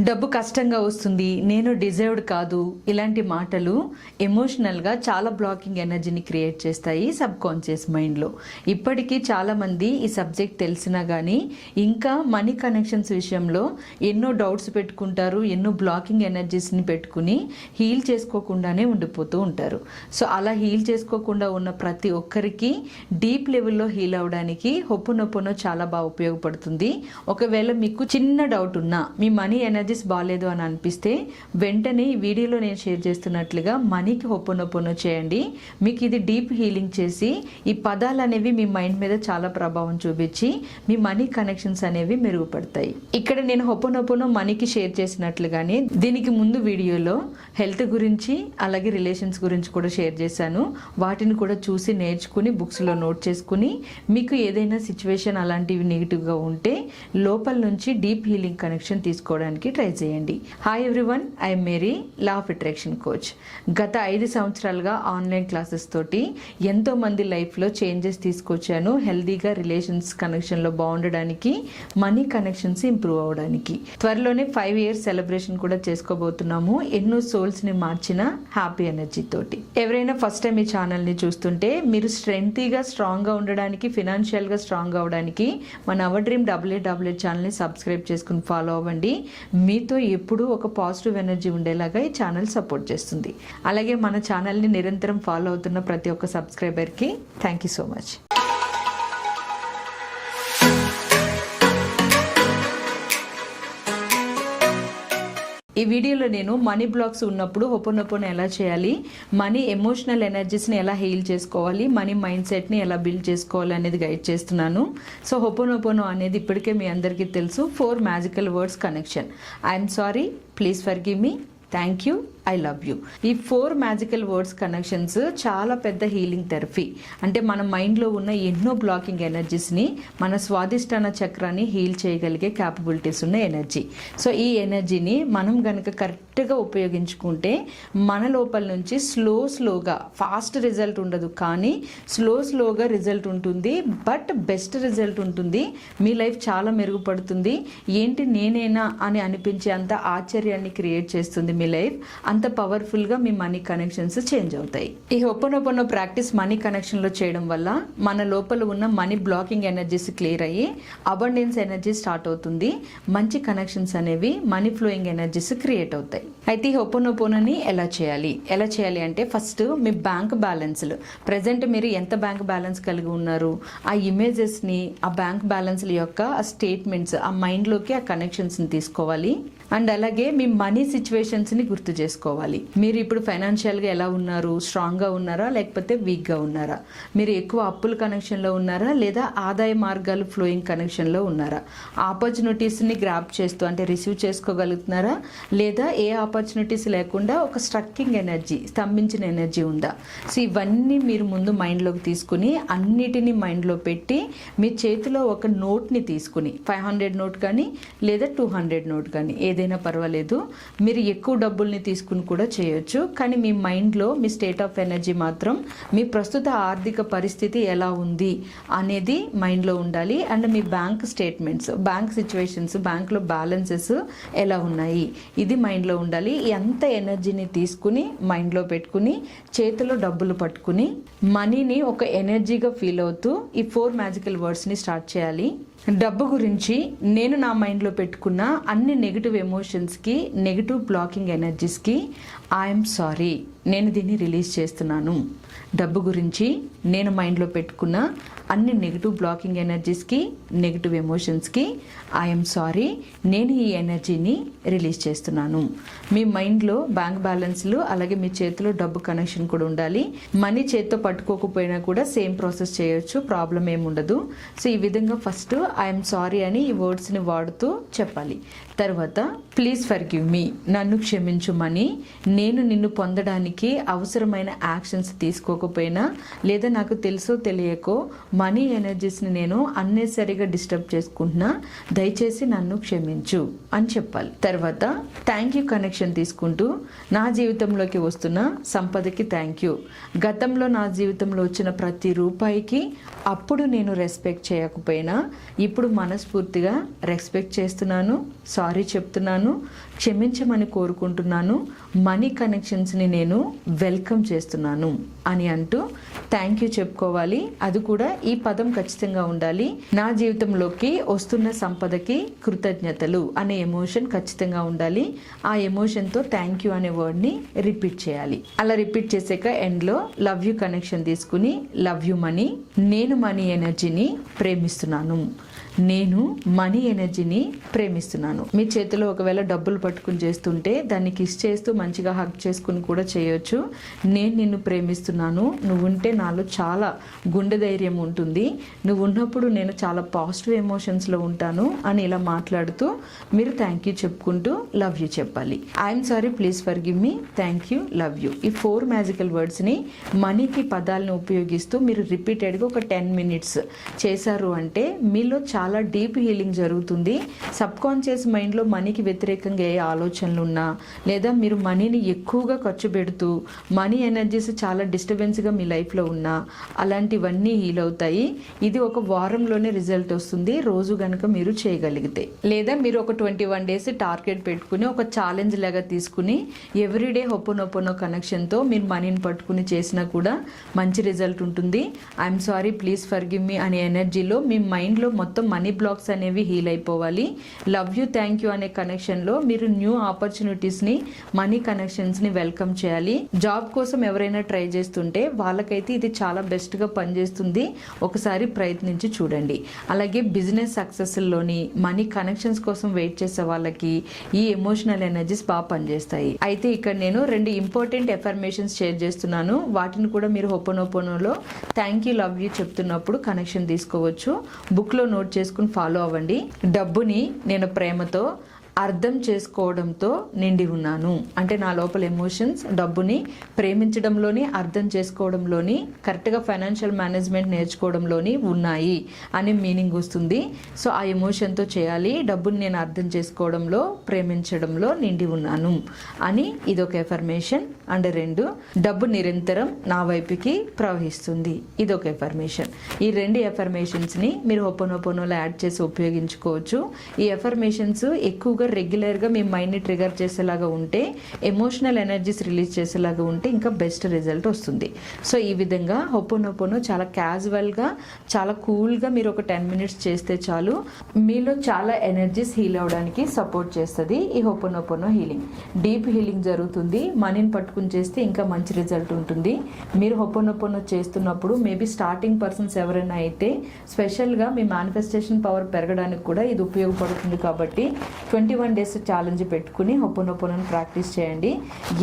డబ్బు కష్టంగా వస్తుంది, నేను డిజర్వ్డ్ కాదు, ఇలాంటి మాటలు ఎమోషనల్గా చాలా బ్లాకింగ్ ఎనర్జీని క్రియేట్ చేస్తాయి సబ్ కాన్షియస్ మైండ్లో. ఇప్పటికీ చాలామంది ఈ సబ్జెక్ట్ తెలిసినా కానీ ఇంకా మనీ కనెక్షన్స్ విషయంలో ఎన్నో డౌట్స్ పెట్టుకుంటారు, ఎన్నో బ్లాకింగ్ ఎనర్జీస్ని పెట్టుకుని హీల్ చేసుకోకుండానే ఉండిపోతూ ఉంటారు. సో అలా హీల్ చేసుకోకుండా ఉన్న ప్రతి ఒక్కరికి డీప్ లెవెల్లో హీల్ అవ్వడానికి హొప్పునొప్పునో చాలా బాగా ఉపయోగపడుతుంది. ఒకవేళ మీకు చిన్న డౌట్ ఉన్నా, మీ మనీ ఎనర్జీస్ బాగాలేదు అని అనిపిస్తే వెంటనే ఈ వీడియోలో నేను షేర్ చేస్తున్నట్లుగా మనీకి హొప్పునొప్పునో చేయండి. మీకు ఇది డీప్ హీలింగ్ చేసి ఈ పదాలు అనేవి మీ మైండ్ మీద చాలా ప్రభావం చూపించి మీ మనీ కనెక్షన్స్ అనేవి మెరుగుపడతాయి. ఇక్కడ నేను హొప్పునొప్పునో మనీకి షేర్ చేసినట్లుగానే దీనికి ముందు వీడియోలో హెల్త్ గురించి అలాగే రిలేషన్స్ గురించి కూడా షేర్ చేశాను. వాటిని కూడా చూసి నేర్చుకుని బుక్స్లో నోట్ చేసుకుని మీకు ఏదైనా సిచ్యువేషన్ అలాంటివి నెగిటివ్గా ఉంటే లోపల నుంచి డీప్ హీలింగ్ కనెక్షన్ తీసుకోవడానికి ట్రై చేయండి. Hi everyone, I'm Mary, law of attraction coach. గత 5 సంవత్సరాలుగా ఆన్లైన్ క్లాసెస్ తోటి ఎంతో మంది లైఫ్లో చేంజెస్ తీసుకొచ్చాను. హెల్దీగా రిలేషన్స్ కనెక్షన్లో బాగుండడానికి, మనీ కనెక్షన్స్ ఇంప్రూవ్ అవడానికి. త్వరలోనే 5 years సెలబ్రేషన్ కూడా చేసుకోబోతున్నాము. ఎన్నో సోల్స్ని మార్చిన హ్యాపీ ఎనర్జీ తోటి. ఎవరైనా ఫస్ట్ టైం ఈ ఛానల్ని చూస్తుంటే మీరు స్ట్రెంగ్తీగా స్ట్రాంగ్గా ఉండడానికి, ఫినాన్షియల్గా స్ట్రాంగ్ అవడానికి మన అవర్ డ్రీమ్ AA ఛానల్ని సబ్స్క్రైబ్ చేసుకుని ఫాలో అవ్వండి. మీతో ఎప్పుడూ ఒక పాజిటివ్ ఎనర్జీ ఉండేలాగా ఈ ఛానల్ సపోర్ట్ చేస్తుంది. అలాగే మన ఛానల్ని నిరంతరం ఫాలో అవుతున్న ప్రతి ఒక్క సబ్స్క్రైబర్కి థ్యాంక్ యూ సో మచ్. ఈ వీడియోలో నేను మనీ బ్లాక్స్ ఉన్నప్పుడు హొపోనొపోనో ఎలా చేయాలి, మనీ ఎమోషనల్ ఎనర్జీస్ని ఎలా హీల్ చేసుకోవాలి, మనీ మైండ్ సెట్ని ఎలా బిల్డ్ చేసుకోవాలి అనేది గైడ్ చేస్తున్నాను. సో హొపోనొపోనో అనేది ఇప్పటికే మీ అందరికీ తెలుసు. 4 magical words connection. I'm sorry, please forgive me, thank you, I love you. ఈ 4 మ్యాజికల్ వర్డ్స్ కనెక్షన్స్ చాలా పెద్ద హీలింగ్ థెరపీ. అంటే మన మైండ్లో ఉన్న ఎన్నో బ్లాకింగ్ ఎనర్జీస్ని, మన స్వాదిష్టాన చక్రాన్ని హీల్ చేయగలిగే క్యాపబిలిటీస్ ఉన్న ఎనర్జీ. సో ఈ ఎనర్జీని మనం కనుక కరెక్ట్గా ఉపయోగించుకుంటే మన లోపల నుంచి స్లోగా, ఫాస్ట్ రిజల్ట్ ఉండదు కానీ స్లోగా రిజల్ట్ ఉంటుంది. బట్ బెస్ట్ రిజల్ట్ ఉంటుంది. మీ లైఫ్ చాలా మెరుగుపడుతుంది. ఏంటి నేనేనా అని అనిపించే అంత ఆశ్చర్యాన్ని క్రియేట్ చేస్తుంది మీ లైఫ్. అంత పవర్ఫుల్గా మీ మనీ కనెక్షన్స్ చేంజ్ అవుతాయి. ఈ హొపోనొపోనో ప్రాక్టీస్ మనీ కనెక్షన్లో చేయడం వల్ల మన లోపల ఉన్న మనీ బ్లాకింగ్ ఎనర్జీస్ క్లియర్ అయ్యి అబండెన్స్ ఎనర్జీ స్టార్ట్ అవుతుంది. మంచి కనెక్షన్స్ అనేవి మనీ ఫ్లోయింగ్ ఎనర్జీస్ క్రియేట్ అవుతాయి. అయితే ఈ హొపోనొపోనోని ఎలా చేయాలి అంటే ఫస్ట్ మీ బ్యాంక్ బ్యాలెన్స్లు, ప్రజెంట్ మీరు ఎంత బ్యాంక్ బ్యాలెన్స్ కలిగి ఉన్నారు, ఆ ఇమేజెస్ని, ఆ బ్యాంక్ బ్యాలెన్స్ల యొక్క ఆ స్టేట్మెంట్స్ ఆ మైండ్లోకి ఆ కనెక్షన్స్ని తీసుకోవాలి. అండ్ అలాగే మీ మనీ సిచ్యువేషన్స్ని గుర్తు చేసుకోవాలి. మీరు ఇప్పుడు ఫైనాన్షియల్గా ఎలా ఉన్నారు, స్ట్రాంగ్గా ఉన్నారా లేకపోతే వీక్గా ఉన్నారా, మీరు ఎక్కువ అప్పుల కనెక్షన్లో ఉన్నారా లేదా ఆదాయ మార్గాలు ఫ్లోయింగ్ కనెక్షన్లో ఉన్నారా, ఆపర్చునిటీస్ని గ్రాప్ చేస్తూ అంటే రిసీవ్ చేసుకోగలుగుతున్నారా లేదా ఏ ఆపర్చునిటీస్ లేకుండా ఒక స్ట్రక్కింగ్ ఎనర్జీ, స్తంభించిన ఎనర్జీ ఉందా. సో ఇవన్నీ మీరు ముందు మైండ్లోకి తీసుకుని అన్నిటినీ మైండ్లో పెట్టి మీ చేతిలో ఒక నోట్ని తీసుకుని 500 నోట్ కానీ లేదా 200 నోట్ కానీ ఏదైనా పర్వాలేదు, మీరు ఎక్కువ డబ్బుల్ని తీసుకుని కూడా చేయొచ్చు. కానీ మీ మైండ్లో మీ స్టేట్ ఆఫ్ ఎనర్జీ మాత్రం మీ ప్రస్తుత ఆర్థిక పరిస్థితి ఎలా ఉంది అనేది మైండ్లో ఉండాలి. And me bank statements, bank situations, బ్యాంక్లో బ్యాలెన్సెస్ ఎలా ఉన్నాయి ఇది మైండ్లో ఉండాలి. ఎంత ఎనర్జీని తీసుకుని మైండ్లో పెట్టుకుని చేతిలో డబ్బులు పట్టుకుని మనీని ఒక ఎనర్జీగా ఫీల్ అవుతూ ఈ 4 మ్యాజికల్ వర్డ్స్ని స్టార్ట్ చేయాలి. డబ్బు గురించి నేను నా మైండ్లో పెట్టుకున్న అన్ని నెగిటివ్ ఎమోషన్స్కి, నెగిటివ్ బ్లాకింగ్ ఎనర్జీస్కి ఐఎమ్ సారీ, నేను దీన్ని రిలీజ్ చేస్తున్నాను. డబ్బు గురించి నేను మైండ్లో పెట్టుకున్న అన్ని నెగిటివ్ బ్లాకింగ్ ఎనర్జీస్కి, నెగిటివ్ ఎమోషన్స్కి ఐఎమ్ సారీ, నేను ఈ ఎనర్జీని రిలీజ్ చేస్తున్నాను. మీ మైండ్లో బ్యాంక్ బ్యాలెన్స్లు అలాగే మీ చేతిలో డబ్బు కనెక్షన్ కూడా ఉండాలి. మనీ చేతితో పట్టుకోకపోయినా కూడా సేమ్ ప్రాసెస్ చేయొచ్చు, ప్రాబ్లం ఏముండదు. సో ఈ విధంగా ఫస్ట్ ఐఎమ్ సారీ అని ఈ వర్డ్స్ని వాడుతూ చెప్పాలి. తర్వాత ప్లీజ్ ఫర్గివ్ మీ, నన్ను క్షమించుమని, నేను నిన్ను పొందడానికి అవసరమైన యాక్షన్స్ తీసుకోకపోయినా లేదా నాకు తెలుసో తెలియకో మనీ ఎనర్జీస్ని నేను అన్నెసరిగా డిస్టర్బ్ చేసుకుంటున్నా, దయచేసి నన్ను క్షమించు అని చెప్పాలి. తర్వాత థ్యాంక్ యూ కనెక్షన్ తీసుకుంటూ నా జీవితంలోకి వస్తున్న సంపదకి థ్యాంక్ యూ. గతంలో నా జీవితంలో వచ్చిన ప్రతి రూపాయికి అప్పుడు నేను రెస్పెక్ట్ చేయకపోయినా ఇప్పుడు మనస్ఫూర్తిగా రెస్పెక్ట్ చేస్తున్నాను, సారీ సారీ చెప్తున్నాను, క్షమించమని కోరుకుంటున్నాను, మనీ కనెక్షన్స్ని నేను వెల్కమ్ చేస్తున్నాను అని అంటూ థ్యాంక్ యూ చెప్పుకోవాలి. అది కూడా ఈ పదం ఖచ్చితంగా ఉండాలి. నా జీవితంలోకి వస్తున్న సంపదకి కృతజ్ఞతలు అనే ఎమోషన్ ఖచ్చితంగా ఉండాలి. ఆ ఎమోషన్తో థ్యాంక్ యూ అనే వర్డ్ని రిపీట్ చేయాలి. అలా రిపీట్ చేసాక ఎండ్లో లవ్ యూ కనెక్షన్ తీసుకుని లవ్ యూ మనీ, నేను మనీ ఎనర్జీని ప్రేమిస్తున్నాను, నేను మనీ ఎనర్జీని ప్రేమిస్తున్నాను. మీ చేతిలో ఒకవేళ డబ్బులు పట్టుకుని చేస్తుంటే దాన్ని కిస్ చేస్తూ మంచిగా హగ్ చేసుకుని కూడా చేయొచ్చు. నేను నిన్ను ప్రేమిస్తున్నాను, నువ్వుంటే నాలో చాలా గుండె ధైర్యం ఉంటుంది, నువ్వు ఉన్నప్పుడు నేను చాలా పాజిటివ్ ఎమోషన్స్లో ఉంటాను అని ఇలా మాట్లాడుతూ మీరు థ్యాంక్ యూ చెప్పుకుంటూ లవ్ యూ చెప్పాలి. I'm sorry, please for give me, thank you, love you. ఈ 4 మ్యాజికల్ వర్డ్స్ని మనీకి పదాలను ఉపయోగిస్తూ మీరు రిపీటెడ్గా ఒక 10 minutes చేశారు అంటే మీలో చాలా డీప్ హీలింగ్ జరుగుతుంది. సబ్ కాన్షియస్ మైండ్లో మనీకి వ్యతిరేకంగా ఏ ఆలోచనలు ఉన్నా, లేదా మీరు మనీని ఎక్కువగా ఖర్చు పెడుతూ మనీ ఎనర్జీస్ చాలా డిస్టర్బెన్స్గా మీ లైఫ్లో ఉన్నా అలాంటివన్నీ హీల్ అవుతాయి. ఇది ఒక వారంలోనే రిజల్ట్ వస్తుంది రోజు కనుక మీరు చేయగలిగితే. లేదా మీరు ఒక 21 days టార్గెట్ పెట్టుకుని ఒక ఛాలెంజ్ లాగా తీసుకుని ఎవ్రీడే హొప్పనొప్పనో కనెక్షన్తో మీరు మనీని పట్టుకుని చేసినా కూడా మంచి రిజల్ట్ ఉంటుంది. I'm sorry, please for give me అనే ఎనర్జీలో మీ మైండ్లో మొత్తం మనీ బ్లాక్స్ అనేవి హీల్ అయిపోవాలి. లవ్ యూ, థ్యాంక్ యూ అనే కనెక్షన్లో మీరు న్యూ ఆపర్చునిటీస్ని, మనీ కనెక్షన్స్ని వెల్కమ్ చేయాలి. జాబ్ కోసం ఎవరైనా ట్రై చేస్తుంటే వాళ్ళకైతే ఇది చాలా బెస్ట్గా పనిచేస్తుంది. ఒకసారి ప్రయత్నించి చూడండి. అలాగే బిజినెస్ సక్సెస్లోని మనీ కనెక్షన్స్ కోసం వెయిట్ చేసే వాళ్ళకి ఈ ఎమోషనల్ ఎనర్జీస్ బాగా పనిచేస్తాయి. అయితే ఇక్కడ నేను 2 ఇంపార్టెంట్ ఎఫర్మేషన్స్ షేర్ చేస్తున్నాను. వాటిని కూడా మీరు హొప్పనొప్పనోలో థ్యాంక్ యూ, లవ్ యూ చెప్తున్నప్పుడు కనెక్షన్ తీసుకోవచ్చు. బుక్లో నోట్ చేసుకుని ఫాలో అవ్వండి. డబ్బుని నేను ప్రేమతో అర్థం చేసుకోవడంతో నిండి ఉన్నాను. అంటే నా లోపల ఎమోషన్స్ డబ్బుని ప్రేమించడంలోని, అర్థం చేసుకోవడంలోని, కరెక్ట్గా ఫైనాన్షియల్ మేనేజ్మెంట్ నేర్చుకోవడంలోని ఉన్నాయి అనే మీనింగ్ వస్తుంది. సో ఆ ఎమోషన్తో చేయాలి. డబ్బుని నేను అర్థం చేసుకోవడంలో, ప్రేమించడంలో నిండి ఉన్నాను అని ఇదొక ఎఫర్మేషన్. అండ్ 2, డబ్బు నిరంతరం నా వైపుకి ప్రవహిస్తుంది, ఇదొక ఎఫర్మేషన్. ఈ 2 ఎఫర్మేషన్స్ని మీరు హొప్పనొప్పనోలో యాడ్ చేసి ఉపయోగించుకోవచ్చు. ఈ ఎఫర్మేషన్స్ ఎక్కువగా రెగ్యులర్గా మీ మైండ్ని ట్రిగర్ చేసేలాగా ఉంటే, ఎమోషనల్ ఎనర్జీస్ రిలీజ్ చేసేలాగా ఉంటే ఇంకా బెస్ట్ రిజల్ట్ వస్తుంది. సో ఈ విధంగా హొప్పనొప్పనో చాలా క్యాజువల్గా, చాలా కూల్గా మీరు ఒక 10 minutes చేస్తే చాలు, మీలో చాలా ఎనర్జీస్ హీల్ అవడానికి సపోర్ట్ చేస్తుంది ఈ హొప్పనొప్పనో హీలింగ్. డీప్ హీలింగ్ జరుగుతుంది. మనీని పట్టుకుని చేస్తే ఇంకా మంచి రిజల్ట్ ఉంటుంది. మీరు హొప్పనొప్పనో చేస్తున్నప్పుడు మేబీ స్టార్టింగ్ పర్సన్స్ ఎవరైనా అయితే స్పెషల్గా మీ మేనిఫెస్టేషన్ పవర్ పెరగడానికి కూడా ఇది ఉపయోగపడుతుంది. కాబట్టి 21 days ఛాలెంజ్ పెట్టుకుని హొప్పనొప్పనోని ప్రాక్టీస్ చేయండి.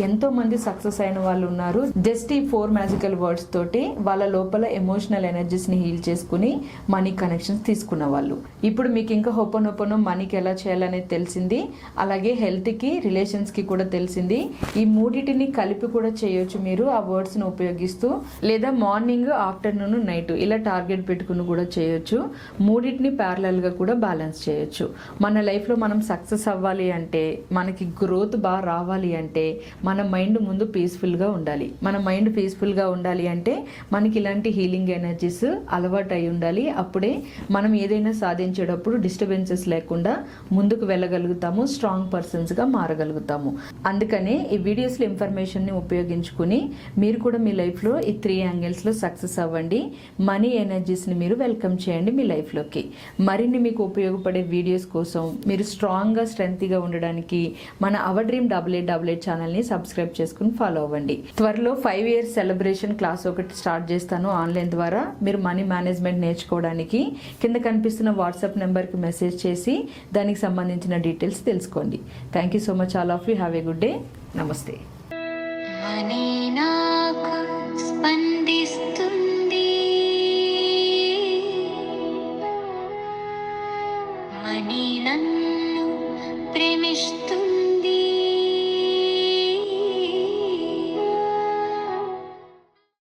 ఎంతో మంది సక్సెస్ అయిన వాళ్ళు ఉన్నారు. జస్ట్ ఈ 4 మ్యాజికల్ వర్డ్స్ తోటి వాళ్ళ లోపల ఎమోషనల్ ఎనర్జీస్ని హీల్ చేసుకుని మనీ కనెక్షన్స్ తీసుకున్న వాళ్ళు. ఇప్పుడు మీకు ఇంకా హొప్పనొప్పనో మనీకి ఎలా చేయాలనేది తెలిసింది. అలాగే హెల్త్కి, రిలేషన్స్కి కూడా తెలిసింది. ఈ మూడింటిని కలిపి కూడా చేయొచ్చు మీరు ఆ వర్డ్స్ని ఉపయోగిస్తూ. లేదా మార్నింగ్, ఆఫ్టర్నూన్, నైట్ ఇలా టార్గెట్ పెట్టుకుని కూడా చేయొచ్చు. మూడింటిని ప్యారలల్గా కూడా బ్యాలెన్స్ చేయొచ్చు. మన లైఫ్లో మనం సక్సెస్ అవ్వాలి అంటే, మనకి గ్రోత్ బాగా రావాలి అంటే మన మైండ్ ముందు పీస్ఫుల్గా ఉండాలి. మన మైండ్ పీస్ఫుల్గా ఉండాలి అంటే మనకి ఇలాంటి హీలింగ్ ఎనర్జీస్ అలవాటు అయి ఉండాలి. అప్పుడే మనం ఏదైనా సాధించేటప్పుడు డిస్టర్బెన్సెస్ లేకుండా ముందుకు వెళ్ళగలుగుతాము, స్ట్రాంగ్ పర్సన్స్గా మారగలుగుతాము. అందుకనే ఈ వీడియోస్లో ఇన్ఫర్మేషన్ని ఉపయోగించుకుని మీరు కూడా మీ లైఫ్లో ఈ 3 angles సక్సెస్ అవ్వండి. మనీ ఎనర్జీస్ని మీరు వెల్కమ్ చేయండి మీ లైఫ్లోకి. మరిన్ని మీకు ఉపయోగపడే వీడియోస్ కోసం మీరు స్ట్రాంగ్గా, స్ట్రెంగ్త్గా ఉండడానికి మన అవర్ డ్రీమ్ 8888 ఛానల్ని సబ్స్క్రైబ్ చేసుకుని ఫాలో అవ్వండి. త్వరలో 5 years సెలబ్రేషన్ క్లాస్ ఒకటి స్టార్ట్ చేస్తాను ఆన్లైన్ ద్వారా. మీరు మనీ మేనేజ్మెంట్ నేర్చుకోవడానికి కింద కనిపిస్తున్న వాట్సాప్ నెంబర్కి మెసేజ్ చేసి దానికి సంబంధించిన డీటెయిల్స్ తెలుసుకోండి. Thank you so much all of you. Have a good day. నమస్తే. స్పందిస్తుంది, మనీ నన్ను ప్రేమిస్తుంది.